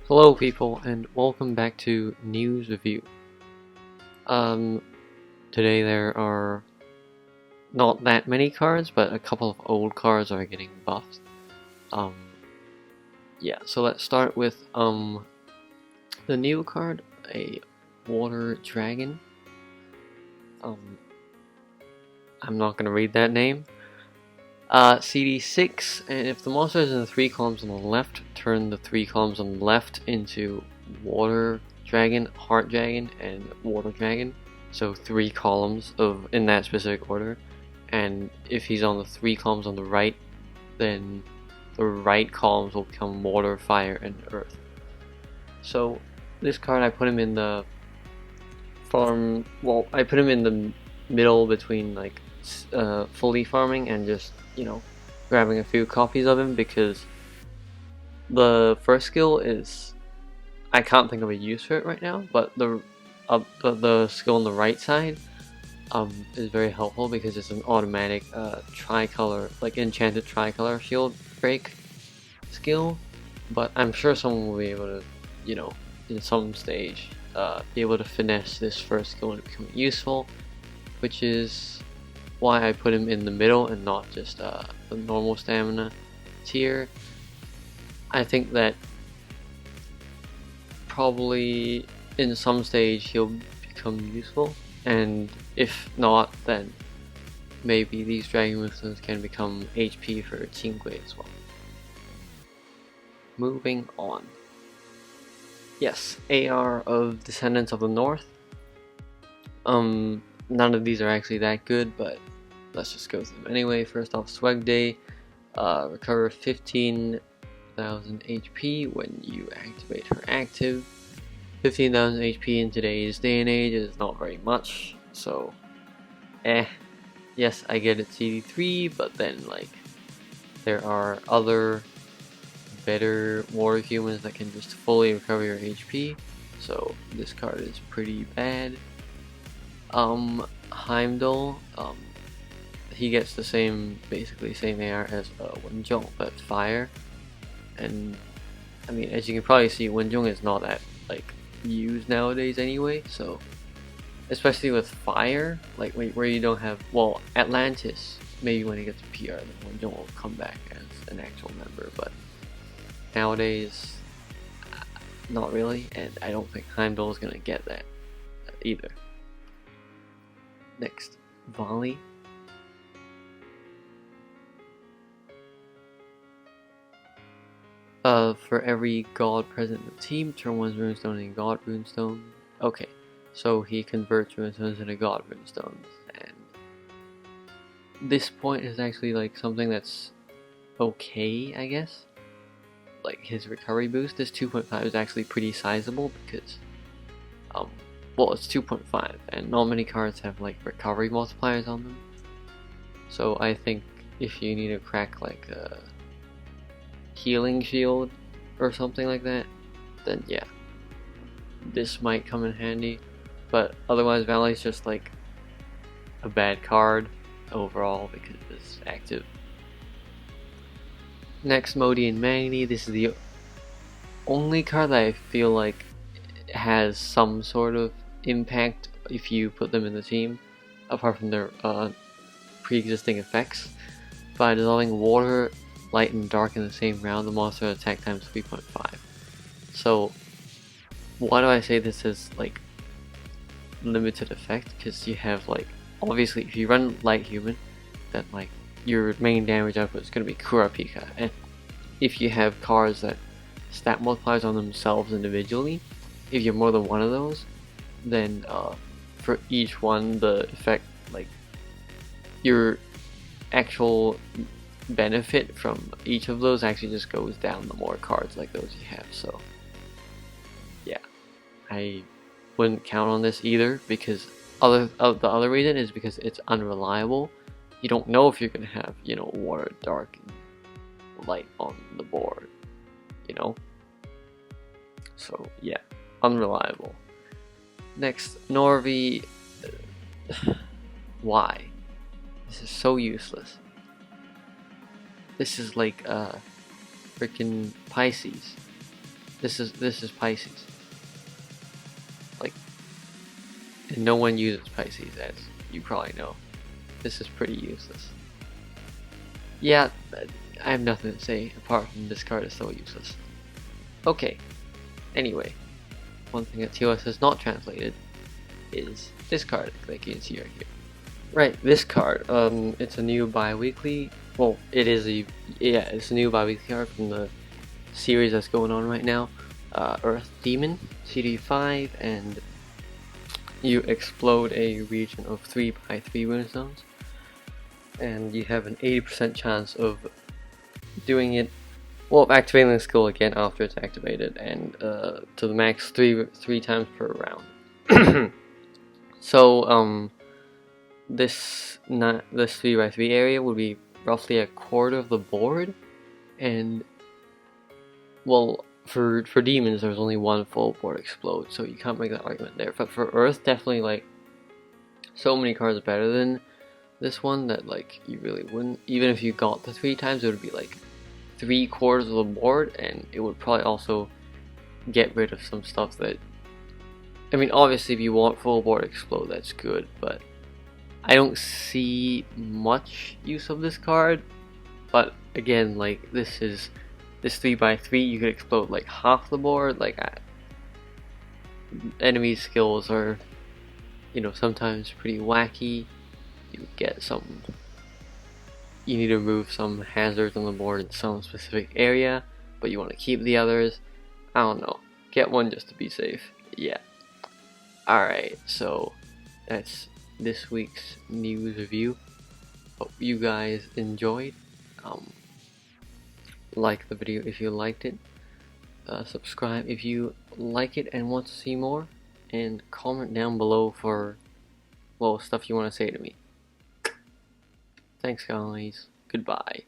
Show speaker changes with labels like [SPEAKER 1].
[SPEAKER 1] Hello people, and welcome back to News Review. Today there are not that many cards, but a couple of old cards are getting buffed. Yeah, so let's start with, the new card, a Water Dragon. I'm not gonna read that name. CD6, and if the monster is in the 3 columns on the left, turn the 3 columns on the left into Water Dragon, Heart Dragon, and Water Dragon. So 3 columns in that specific order. And if he's on the 3 columns on the right, then the right columns will become Water, Fire, and Earth. So this card, I put him in the farm. Well, I put him in the middle between like fully farming and just, grabbing a few copies of him, because the first skill is, I can't think of a use for it right now, but the skill on the right side is very helpful because it's an automatic tricolor, like enchanted tricolor shield break skill. But I'm sure someone will be able to, in some stage, be able to finesse this first skill and become useful, which is why I put him in the middle and not just the normal stamina tier. I think that probably in some stage he'll become useful, and if not, then maybe these Dragon Moonstones can become HP for Qingui as well. Moving on. Yes, AR of Descendants of the North. None of these are actually that good, but let's just go through them anyway. First off, Swag Day. Recover 15,000 HP when you activate her active. 15,000 HP in today's day and age is not very much, so yes, I get it CD3, but then there are other better water humans that can just fully recover your HP, so this card is pretty bad. Heimdall, he gets the basically same AR as Wenjong, but fire. And I mean, as you can probably see, Wenjong is not that used nowadays anyway. So especially with fire, where you don't have, well, Atlantis, maybe when it gets PR, then Wenjong will come back as an actual member. But nowadays, not really, and I don't think Heimdall is gonna get that either. Next, Volley. For every god present in the team, turn one's runestone into god runestone. Okay, so he converts runestones into god runestones, and this point is actually something that's okay, I guess. His recovery boost, this 2.5 is actually pretty sizable because, well, it's 2.5, and not many cards have recovery multipliers on them. So I think if you need to crack a healing shield or something like that, then yeah, this might come in handy. But otherwise, Valley's just a bad card overall because it's active. Next, Modi and Magni. This is the only card that I feel has some sort of impact if you put them in the team, apart from their pre-existing effects. By dissolving water, light, and dark in the same round, the monster attack times 3.5. So why do I say this is limited effect? Because you have obviously if you run light human, then your main damage output is going to be Kurapika, and if you have cards that stat multipliers on themselves individually, if you have more than one of those, then for each one the effect, your actual benefit from each of those actually just goes down the more cards like those you have. So yeah, I wouldn't count on this either, because the other reason is because it's unreliable. You don't know if you're gonna have water, dark, and light on the board, so yeah, unreliable. Next, Norvi. Why? This is so useless. This is freaking Pisces. This is Pisces. Like, and no one uses Pisces, as you probably know. This is pretty useless. Yeah, I have nothing to say apart from this card is so useless. Okay, anyway, one thing that TOS has not translated is this card, like you can see right here. Right, this card, it's a new bi-weekly, well, it's a new bi-weekly card from the series that's going on right now, Earth Demon, CD5, and you explode a region of 3x3 runestones, and you have an 80% chance of doing it, well, activating the skill again after it's activated, and to the max three times per round. So this 3x3 area would be roughly a quarter of the board, and well, for demons there's only one full board explode, so you can't make that argument there. But for Earth, definitely, like, so many cards better than this one that, like, you really wouldn't, even if you got the 3 times, it would be like 3/4 of the board, and it would probably also get rid of some stuff that, I mean, obviously if you want full board explode, that's good, but I don't see much use of this card. But again, like, this 3x3, you could explode like half the board. Like, enemy skills are, you know, sometimes pretty wacky. You get some, you need to remove some hazards on the board in some specific area, but you want to keep the others. I don't know, get one just to be safe. Yeah. Alright, so that's this week's news review. Hope you guys enjoyed. Like the video if you liked it, subscribe if you like it and want to see more, and comment down below for, well, stuff you want to say to me. Thanks guys, goodbye.